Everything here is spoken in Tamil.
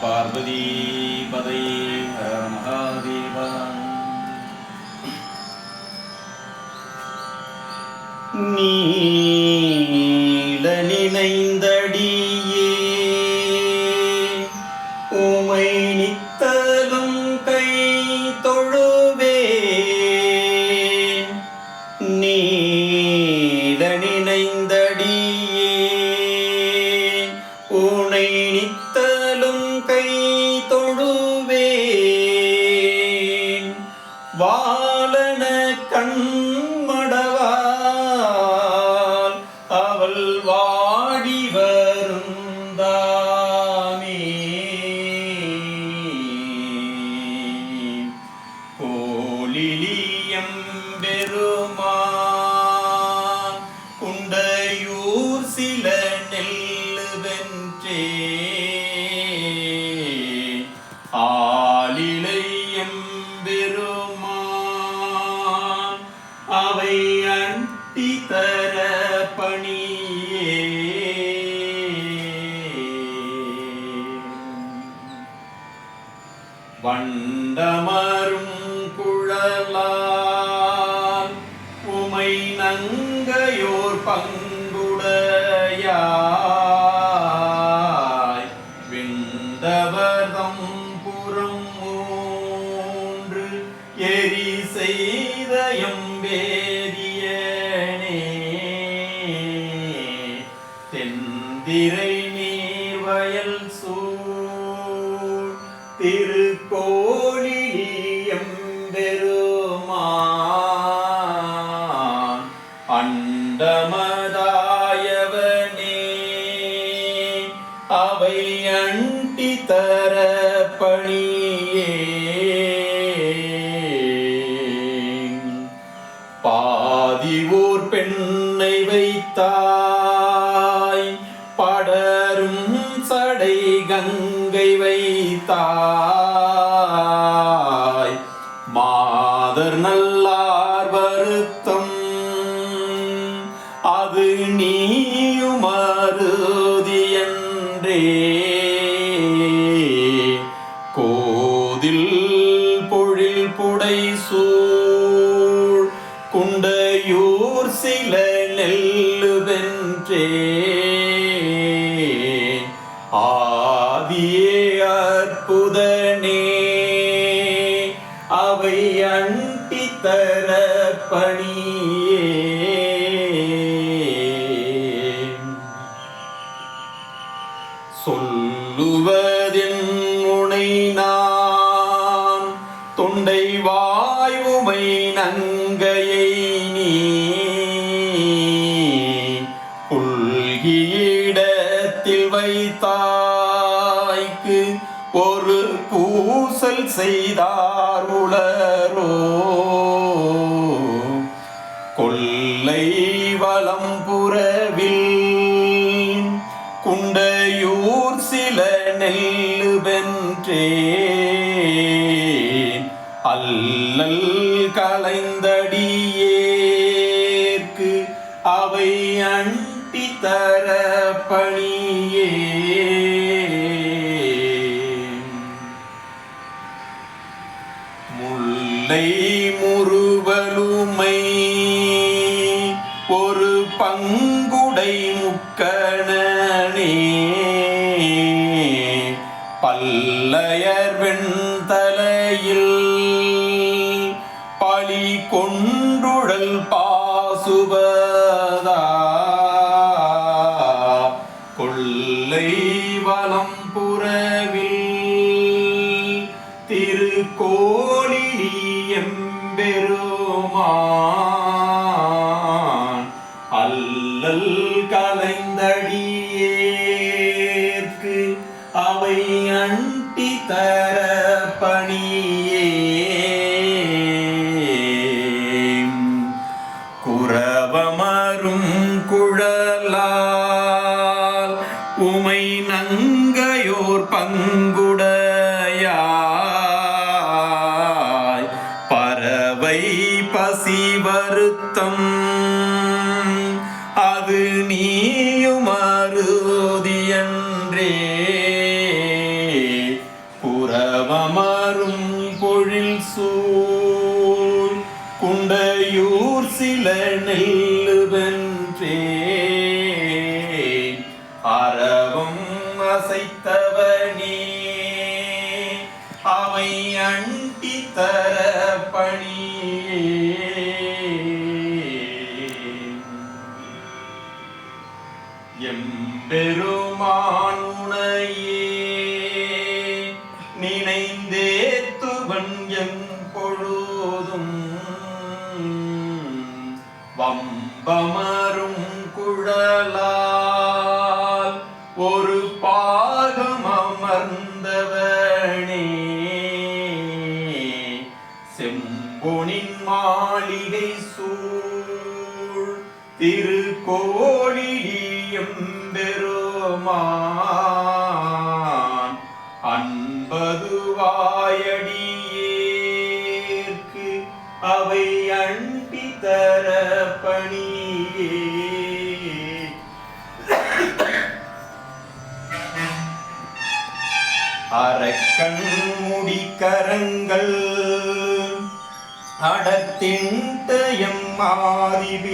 பார்வதி பதை ஹர மகாதேவா. நீல நினைந்தடியே உமை நித்தலும் கை தொழுவே. நீல நினைந்தடியே உனை நித்தலும் கை தொழுவேன். வாழன கண்மடவால் அவள் வாடி வருந்தாமே. கோலிலியம் பெருமான் குண்டையூர் சில நெல்லு வென்றே. ஆலிலையம் பெருமான் அவை அண்டி தர பணியே. வண்டமரும் குழலால் உமை நங்கையோர் பங்குடையாய். விண்டவர்தம் புறம் மூன்று எரி செய்தயம் வேதியனே. தென்திரை நீர்வயல் சூழ் திருக்கோலிலியம் பெருமான் அண்டமதாயவனே அவை அண்டி தர பணியே. பாதி ஊர் பெண்ணை வைத்தாய் படரும் சடை கங்கை வைத்தாய். மாதர் நல்லார் வருத்தம் அது நீயுமருதியன்றே. கோதில் பொழில் புடை சூழ் குண்டையூர் சில நெல்லு வென்றே. ஆதியே அற்புதனே அவை அண்டி தர பணியே. சொல்லுவதென் உனை நான் தொண்டை வாயுமை நங்கையை நீ புல்கியிடத்தில் வைத்தாய்க்கு ஒரு பூசல் செய்தார் உளரோ. கொல்லை வலம் புறவில் குண்டையூர் சில நெல்லு வென்றே. அல்லல் கலைந்தடியேற்கு அவை அண்டி தர பணியே. முல்லை முறுவலுமை ஒரு பங்குடை முக்கணனே. பல்லையர் வெண்தலையில் பழி கொண்டுழல் பாசுபதா. கொல்லை வலம் புறவில் திருக்கோலிலியம் பெருமான் அல்லல் கலைந்தடியேற்கு அவை அண்டி தர பணியே. குரவமரும் குழலால் உமை நங்கையோர் பங்குடையாய். பறவை பசி வருத்தம் அது நீயுமருதியன்றே. சூழ் குண்டையூர் சில நெல்லுவென்றே அறவும் அசைத்தவனே அவை அண்டி தர பணியே எம்பெருமான் உனையே நினைந்தேத்துவன் எம்பொழுதும் வம்பமரும் குழலால் ஒரு பாகம் அமர்ந்தவனே செம்பொனின் மாளிகை சூழ் திருக்கோழியம் பெருமான் அன்பதுவாயடியேற்கு அவை அண்டி தர பணியே அரக்கண் முடிக்கரங்கள் அடத்தின்டயம் ஆதிவீராம்